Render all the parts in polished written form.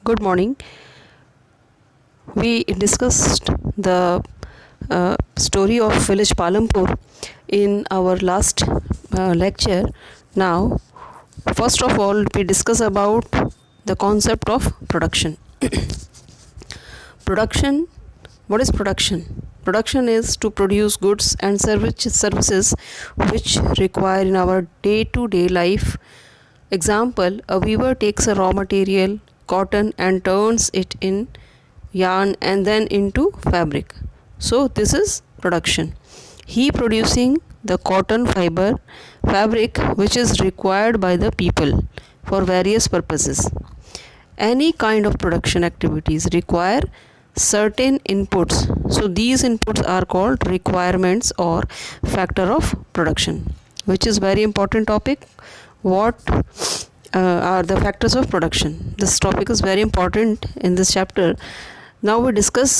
Good morning. We discussed the story of village Palampur in our last lecture. Now, first of all, we discuss about the concept of production. Production. What is production? Production is to produce goods and services which require in our day-to-day life. Example: a weaver takes a raw material, cotton, and turns it in yarn and then into fabric. So this is production. He producing the cotton fabric which is required by the people for various purposes. Any kind of production activities require certain inputs. So these inputs are called requirements or factor of production, which is very important topic. What are the factors of production? This topic is very important in this chapter. Now we discuss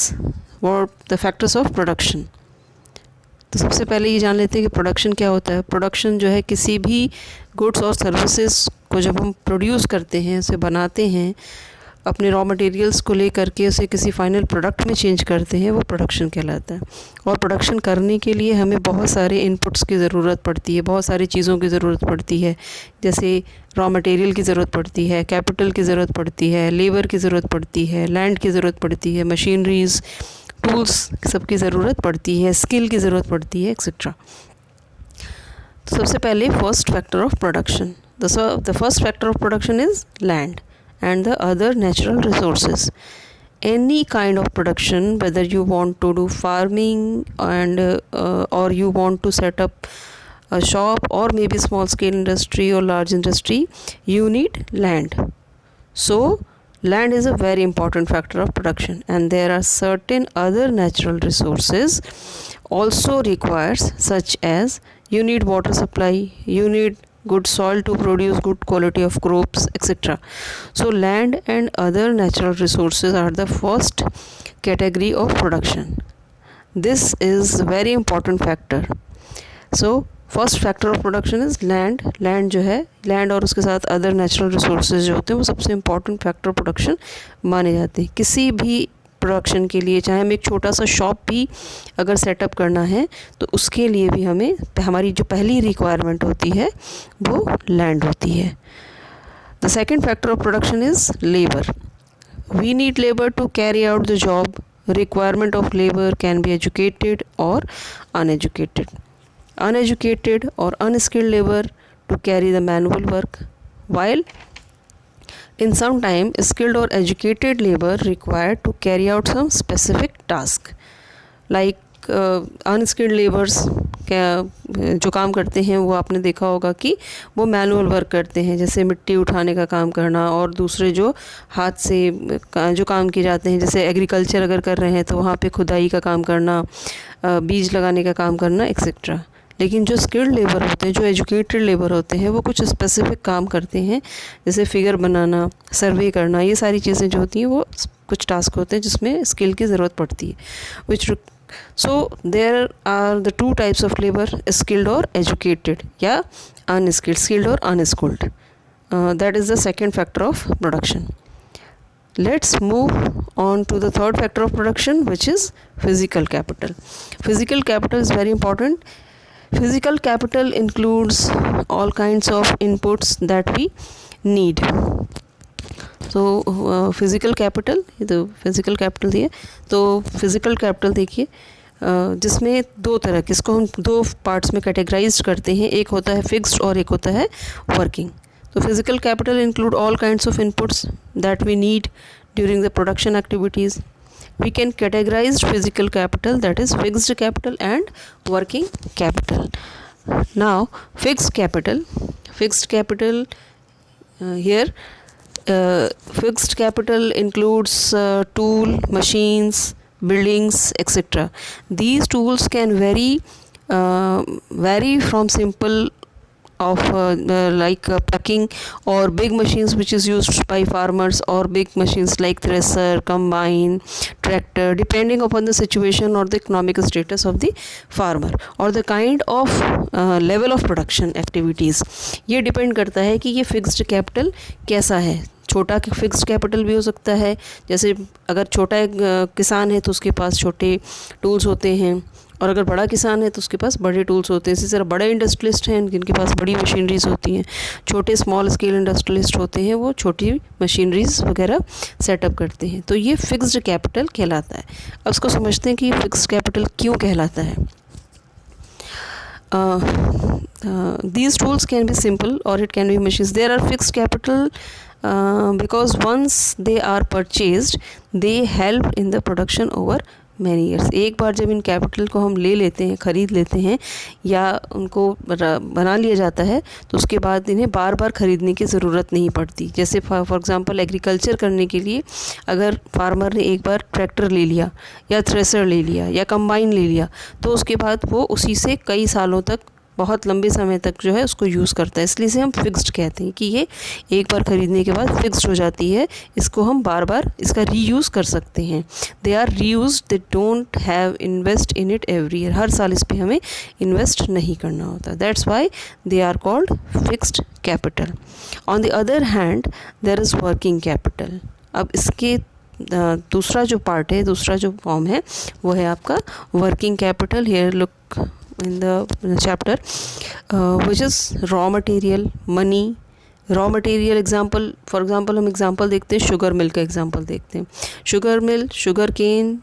what the factors of production. तो सबसे पहले ये जान लेते हैं कि production क्या होता है. प्रोडक्शन जो है किसी भी गुड्स और सर्विसेज को जब हम प्रोड्यूस करते हैं, उसे बनाते हैं, अपने रॉ मटेरियल्स को लेकर के उसे किसी फाइनल प्रोडक्ट में चेंज करते हैं, वो प्रोडक्शन कहलाता है. और प्रोडक्शन करने के लिए हमें बहुत सारे इनपुट्स की ज़रूरत पड़ती है, बहुत सारी चीज़ों की ज़रूरत पड़ती है. जैसे रॉ मटेरियल की ज़रूरत पड़ती है, कैपिटल की ज़रूरत पड़ती है, लेबर की ज़रूरत पड़ती है, लैंड की ज़रूरत पड़ती है, मशीनरीज, टूल्स सबकी ज़रूरत पड़ती है, स्किल की ज़रूरत पड़ती है, एक्सेट्रा. तो सबसे पहले first factor of production. The first factor of production is land and the other natural resources. Any kind of production, whether you want to do farming and or you want to set up a shop or maybe small scale industry or large industry, you need land. So land is a very important factor of production, and there are certain other natural resources also requires, such as you need water supply, you need good soil to produce good quality of crops, etc. So land and other natural resources are the first category of production. This is a very important factor. So first factor of production is land. Land जो है, land और उसके साथ other natural resources जो होते हैं, वो सबसे important factor of production माने जाते हैं. किसी भी प्रोडक्शन के लिए, चाहे हमें एक छोटा सा शॉप भी अगर सेटअप करना है, तो उसके लिए भी हमें हमारी जो पहली रिक्वायरमेंट होती है वो लैंड होती है. The second factor of production is labour. We need labour to carry out the job. Requirement of labour can be educated और अनएजुकेटेड. अनएजुकेटेड और unskilled labour to carry the manual work, while in some time skilled or educated labor required to carry out some specific task. Like unskilled labours जो काम करते हैं, वो आपने देखा होगा कि वो मैनुअल वर्क करते हैं, जैसे मिट्टी उठाने का काम करना, और दूसरे जो हाथ से जो काम किए जाते हैं, जैसे एग्रीकल्चर अगर कर रहे हैं तो वहाँ पे खुदाई का काम करना, बीज लगाने का काम करना, एक्सेट्रा. लेकिन जो स्किल्ड लेबर होते हैं, जो एजुकेटेड लेबर होते हैं, वो कुछ स्पेसिफिक काम करते हैं, जैसे फिगर बनाना, सर्वे करना. ये सारी चीज़ें जो होती हैं वो कुछ टास्क होते हैं जिसमें स्किल की ज़रूरत पड़ती है. So there are the two types of labour, skilled और एजुकेटेड, या अनस्किल्ड, स्किल्ड और unskilled. That is the second factor of production. Let's move on to the third factor of production, which is physical capital. Physical capital is very important. Physical capital includes all kinds of inputs that we need. So physical capital, तो physical capital दिए, तो physical capital देखिए, जिसमें दो तरह के, इसको हम दो पार्ट्स में कैटेगराइज करते हैं. एक होता है फिक्स्ड और एक होता है वर्किंग. तो physical capital include all kinds of inputs that we need during the production activities. We can categorize physical capital, that is fixed capital and working capital. Now fixed capital here fixed capital includes tool, machines, buildings, etc. These tools can vary from simple of like plucking, or big machines which is used by farmers, or big machines like thresher, combine, tractor, depending upon the situation or the economic status of the farmer or the kind of level of production activities. ये depend करता है कि ये fixed capital कैसा है. छोटा fixed capital भी हो सकता है, जैसे अगर छोटा एक किसान है तो उसके पास छोटे टूल्स होते हैं, और अगर बड़ा किसान है तो उसके पास बड़े टूल्स होते हैं। इसी तरह बड़े इंडस्ट्रियलिस्ट हैं जिनके पास बड़ी मशीनरीज होती हैं, छोटे स्मॉल स्केल इंडस्ट्रियलिस्ट होते हैं वो छोटी मशीनरीज वगैरह सेटअप करते हैं। तो ये फिक्स्ड कैपिटल कहलाता है। अब इसको समझते हैं कि फिक्स्ड कैपिटल क्यों कहलाता है। These tools can be simple or it can be machines. There are fixed capital because once they are purchased, they help in the production over many years. एक बार जब इन कैपिटल को हम ले लेते हैं, ख़रीद लेते हैं या उनको बना लिया जाता है, तो उसके बाद इन्हें बार बार ख़रीदने की ज़रूरत नहीं पड़ती। जैसे फॉर एग्ज़ाम्पल एग्रीकल्चर करने के लिए अगर फार्मर ने एक बार ट्रैक्टर ले लिया या थ्रेसर ले लिया या कंबाइन ले लिया, तो उसके बाद वो उसी से कई सालों तक, बहुत लंबे समय तक जो है उसको यूज़ करता है। इसलिए से हम फिक्स्ड कहते हैं कि ये एक बार ख़रीदने के बाद फिक्स्ड हो जाती है, इसको हम बार बार इसका रीयूज़ कर सकते हैं। They are reuse, they don't have invest in it every year. हर साल इस पे हमें इन्वेस्ट नहीं करना होता। That's why they are called fixed capital. On the other hand there is working capital. अब इसके दूसरा जो पार्ट है, दूसरा जो फॉर्म है, वो है आपका working capital. Here look in the chapter which is raw material, money, raw material example, for example हम example देखते हैं, शुगर मिल का example देखते हैं। शुगर मिल, शुगर केन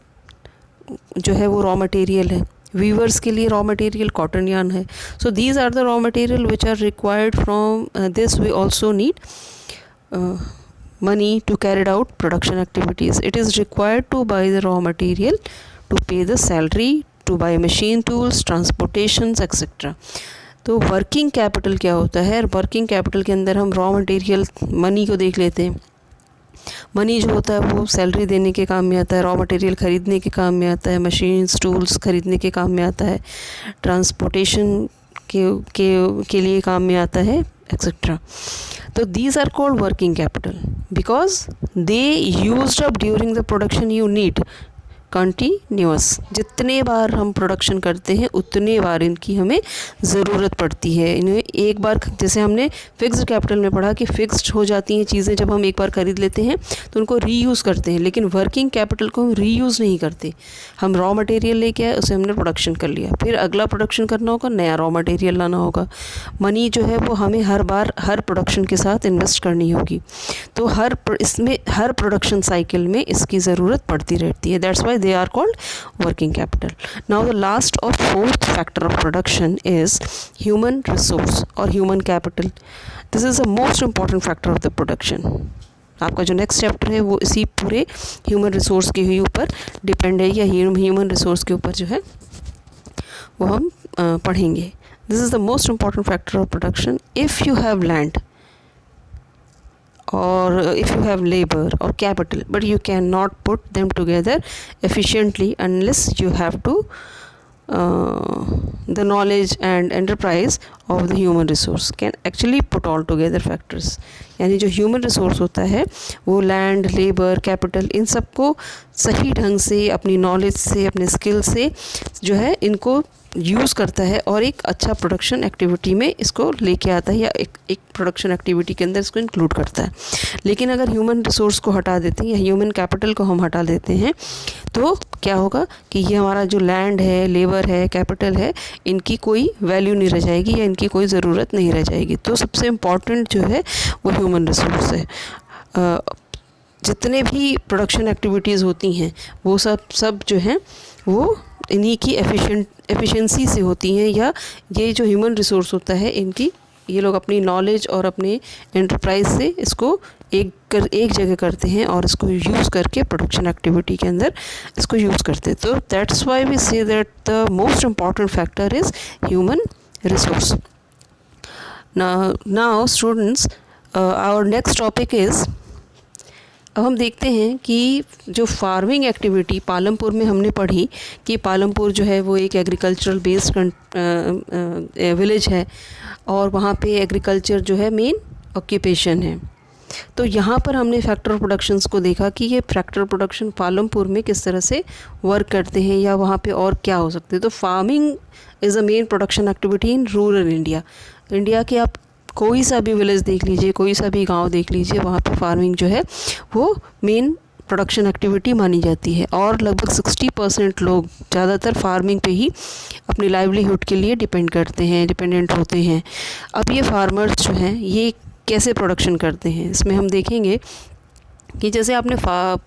जो है वो रॉ मटेरियल है। वीवर्स के लिए रॉ मटेरियल कॉटन यार्न है। So these are the raw material which are required from this. We also need money to carry out production activities. It is required to buy the raw material, to pay the salary, to buy machine tools, transportations etc. तो working capital क्या होता है? Working capital के अंदर हम raw material money को देख लेते हैं। मनी जो होता है वो सैलरी देने के काम में आता है, रॉ मटेरियल ख़रीदने के काम में आता है, मशीन्स टूल्स ख़रीदने के काम में आता है, ट्रांसपोर्टेशन के लिए काम में आता है एक्सेट्रा। तो these are called working capital because they used up during the production unit continuous. जितने बार हम प्रोडक्शन करते हैं उतने बार इनकी हमें ज़रूरत पड़ती है। इन्हें एक बार, जैसे हमने फिक्स्ड कैपिटल में पढ़ा कि फिक्स्ड हो जाती हैं चीज़ें जब हम एक बार ख़रीद लेते हैं तो उनको रीयूज़ करते हैं, लेकिन वर्किंग कैपिटल को हम रीयूज़ नहीं करते। हम रॉ मटेरियल लेके आए, उसे हमने प्रोडक्शन कर लिया, फिर अगला प्रोडक्शन करना होगा, नया रॉ मटेरियल लाना होगा। मनी जो है वो हमें हर बार हर प्रोडक्शन के साथ इन्वेस्ट करनी होगी। तो इसमें हर प्रोडक्शन साइकिल में इसकी ज़रूरत पड़ती रहती है। That's why they are called working capital. Now the last or fourth factor of production is human resource or human capital. This is the most important factor of the production. आपका जो next chapter है वो इसी पूरे human resource के ही ऊपर depend है, या ह्यूमन रिसोर्स के ऊपर जो है वो हम पढ़ेंगे। This is the most important factor of production. If you have land or if you have labor or capital, but you cannot put them together efficiently unless you have to the knowledge and enterprise of the human resource can actually put all together factors. यानी जो human resource होता है वो land, labour, capital, इन सबको सही ढंग से अपनी नॉलेज से, अपने स्किल से जो है इनको यूज़ करता है और एक अच्छा प्रोडक्शन एक्टिविटी में इसको लेके आता है, या एक प्रोडक्शन एक्टिविटी के अंदर इसको इंक्लूड करता है। लेकिन अगर ह्यूमन रिसोर्स को हटा देते हैं या ह्यूमन कैपिटल को हम हटा देते हैं तो क्या होगा कि ये हमारा जो लैंड है, लेबर है, कैपिटल है, इनकी कोई वैल्यू नहीं रह जाएगी या इनकी कोई ज़रूरत नहीं रह जाएगी। तो सबसे इम्पॉर्टेंट जो है वो ह्यूमन रिसोर्स है। जितने भी प्रोडक्शन एक्टिविटीज़ होती हैं वो सब जो हैं वो इन्हीं की एफिशिएंसी से होती हैं, या ये जो ह्यूमन रिसोर्स होता है इनकी, ये लोग अपनी नॉलेज और अपने एंटरप्राइज से इसको एक जगह करते हैं और इसको यूज़ करके प्रोडक्शन एक्टिविटी के अंदर इसको यूज़ करते हैं। तो that's why we say that the most important factor is human resource. Now students, our next topic is, अब हम देखते हैं कि जो फार्मिंग एक्टिविटी पालमपुर में हमने पढ़ी कि पालमपुर जो है वो एक एग्रीकल्चरल बेस्ड विलेज है और वहाँ पे एग्रीकल्चर जो है मेन ऑक्यूपेशन है। तो यहाँ पर हमने फैक्टर ऑफ प्रोडक्शंस को देखा कि ये फैक्टर प्रोडक्शन पालमपुर में किस तरह से वर्क करते हैं या वहाँ पे और क्या हो सकते हैं। तो farming is a main production activity in rural India. India के आप कोई सा भी विलेज देख लीजिए, कोई सा भी गांव देख लीजिए, वहाँ पे फार्मिंग जो है वो मेन प्रोडक्शन एक्टिविटी मानी जाती है। और लगभग 60% लोग ज़्यादातर फार्मिंग पे ही अपनी लाइवलीहुड के लिए डिपेंडेंट होते हैं। अब ये फार्मर्स जो हैं ये कैसे प्रोडक्शन करते हैं, इसमें हम देखेंगे कि जैसे आपने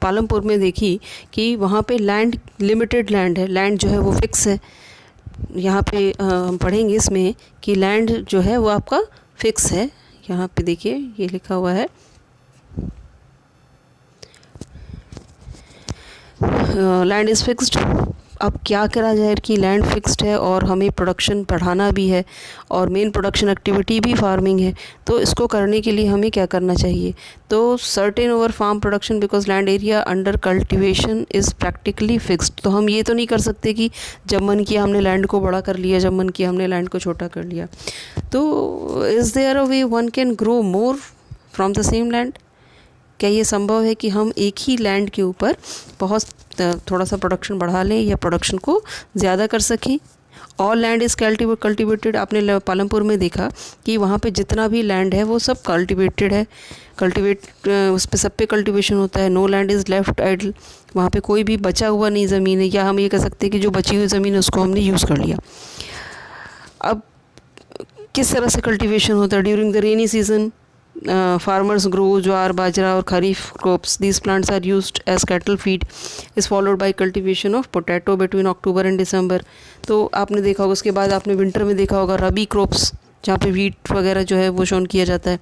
पालमपुर में देखी कि वहाँ पे लैंड, लिमिटेड लैंड है, लैंड जो है वो फिक्स है। यहाँ पे हम पढ़ेंगे इसमें कि लैंड जो है वो आपका फिक्स है। यहाँ पे देखिए ये लिखा हुआ है लैंड इज़ फिक्स्ड। अब क्या करा जाए कि लैंड फिक्स्ड है और हमें प्रोडक्शन बढ़ाना भी है और मेन प्रोडक्शन एक्टिविटी भी फार्मिंग है, तो इसको करने के लिए हमें क्या करना चाहिए? तो certain over farm production because land area under cultivation is practically fixed. तो हम ये तो नहीं कर सकते कि जब मन किया हमने लैंड को बड़ा कर लिया, जब मन किया हमने लैंड को छोटा कर लिया। तो is there a way one can grow more from the same land? क्या ये संभव है कि हम एक ही लैंड के ऊपर बहुत थोड़ा सा प्रोडक्शन बढ़ा लें या प्रोडक्शन को ज़्यादा कर सकें? All land is cultivated. आपने पालमपुर में देखा कि वहाँ पे जितना भी लैंड है वो सब कल्टिवेटेड है, उस पर सब पे कल्टिवेशन होता है। No land is left idle, वहाँ पे कोई भी बचा हुआ नहीं ज़मीन है, या हम ये कह सकते हैं कि जो बची हुई ज़मीन है उसको हमने यूज़ कर लिया। अब किस तरह से कल्टिवेशन होता है? During the rainy season farmers grow ज्वार, बाजरा और खरीफ crops. These plants are used as cattle feed. is followed by cultivation of potato between October and December. तो आपने देखा होगा, उसके बाद आपने विंटर में देखा होगा रबी क्रॉप्स, जहाँ पे वीट वगैरह जो है वो शोन किया जाता है।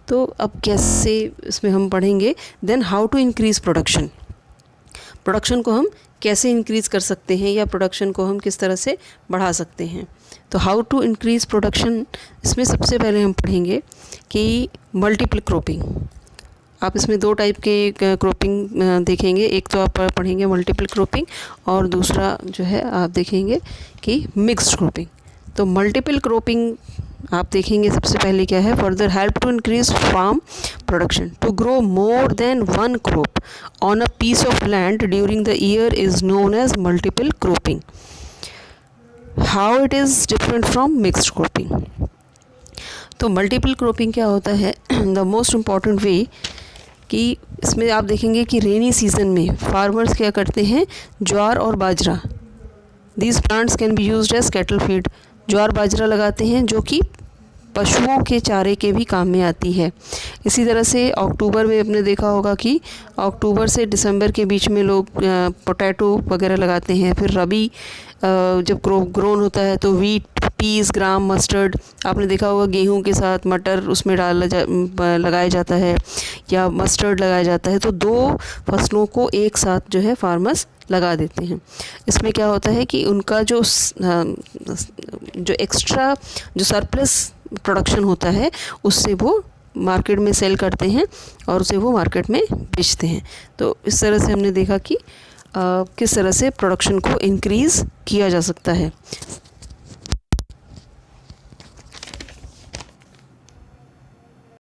तो अब कैसे इसमें हम पढ़ेंगे then how to increase production. Production को हम कैसे इंक्रीज़ कर सकते हैं या प्रोडक्शन को हम किस तरह से बढ़ा सकते हैं। तो हाउ टू इंक्रीज़ प्रोडक्शन, इसमें सबसे पहले हम पढ़ेंगे कि मल्टीपल क्रॉपिंग। आप इसमें दो टाइप के क्रॉपिंग देखेंगे, एक तो आप पढ़ेंगे मल्टीपल क्रॉपिंग और दूसरा जो है आप देखेंगे कि मिक्स्ड क्रॉपिंग। तो मल्टीपल क्रॉपिंग आप देखेंगे सबसे पहले क्या है, further help to increase farm production to grow more than one crop on a piece of land during the year is known as multiple cropping. How it is different from mixed cropping. तो multiple cropping क्या होता है, the most important वे कि इसमें आप देखेंगे कि rainy season में फार्मर्स क्या करते हैं, ज्वार और बाजरा, these plants can be used as cattle feed. ज्वार बाजरा लगाते हैं जो कि पशुओं के चारे के भी काम में आती है। इसी तरह से अक्टूबर में आपने देखा होगा कि अक्टूबर से दिसंबर के बीच में लोग पोटैटो वगैरह लगाते हैं। फिर रबी जब ग्रोन होता है तो वीट, पीस, ग्राम, मस्टर्ड, आपने देखा होगा गेहूं के साथ मटर उसमें लगाया जाता है या मस्टर्ड लगाया जाता है। तो दो फसलों को एक साथ जो है फार्मर्स लगा देते हैं। इसमें क्या होता है कि उनका जो एक्स्ट्रा जो सरप्लस प्रोडक्शन होता है उससे वो मार्केट में सेल करते हैं और उसे वो मार्केट में बेचते हैं। तो इस तरह से हमने देखा कि किस तरह से प्रोडक्शन को इंक्रीज़ किया जा सकता है।